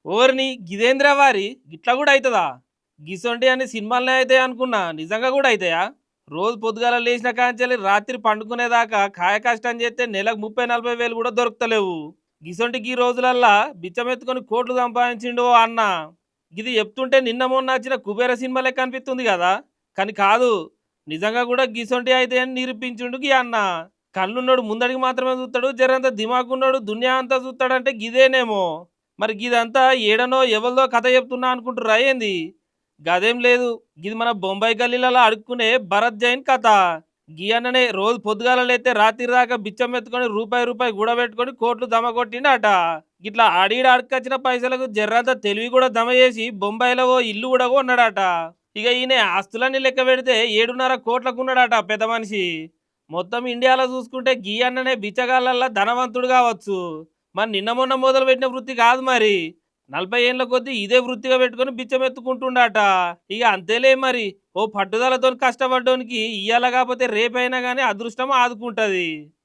ఓర్ని గిదేంద్ర వారి గిట్లా కూడా అవుతుందా? గిసొంటి అని సినిమాలనే అయితే అనుకున్నా, నిజంగా కూడా అవుతాయా? రోజు పొద్దుగాల లేచిన కాంచెలి రాత్రి పండుకునేదాకా కాయ కష్టం చేస్తే నెలకు 30-40 వేలు కూడా దొరుకుతలేవు. గిసొంటి గీ రోజులల్లా బిచ్చమెత్తుకొని కోట్లు సంపాదించిండు ఓ అన్న. ఇది చెప్తుంటే నిన్న మొన్న వచ్చిన కుబేర సినిమా లెక్క అనిపిస్తుంది కదా. కానీ కాదు, నిజంగా కూడా గిసొంటి అయితే అని నిరూపించిండు గీ అన్న. కళ్ళున్నోడు ముందడికి మాత్రమే చూస్తాడు, జరంత దిమాకున్నోడు దునియా అంతా చూస్తాడంటే గిదేనేమో. మరి గిదంతా ఏడనో ఎవరిదో కథ చెప్తున్నా అనుకుంటుర్రా ఏంది? గదేం లేదు, గిది మన బొంబాయి గల్లీలలో అడుక్కునే భరత్ జైన్ కథ. గీ అన్ననే రోజు పొద్దుగాల లేతే రాత్రి దాకా బిచ్చం ఎత్తుకొని రూపాయి రూపాయి కూడబెట్టుకొని కోట్లు దమ కొట్టిండట. గిట్లా అడీడ అడకొచ్చిన పైసలకు జర్రంత తెలివి కూడా దమ చేసి బొంబాయిలో ఓ ఇల్లు కూడా కొన్నాడట. ఇక ఈయన ఆస్తులన్నీ లెక్క పెడితే 7.5 కోట్లకు ఉన్నాడట పెద్ద మనిషి. మొత్తం ఇండియాలో చూసుకుంటే గీ అన్ననే బిచ్చగాళ్ళల్లా ధనవంతుడు కావచ్చు. మరి నిన్న మొన్న మొదలు పెట్టిన వృత్తి కాదు మరి. 40 ఏళ్ళ కొద్దీ ఇదే వృత్తిగా పెట్టుకొని బిచ్చమెత్తుకుంటుండట. ఇక అంతేలే మరి. ఓ పట్టుదలతో కష్టపడ్డోనికి ఇయ్యాల కాకపోతే రేపైనా కానీ అదృష్టం ఆదుకుంటది.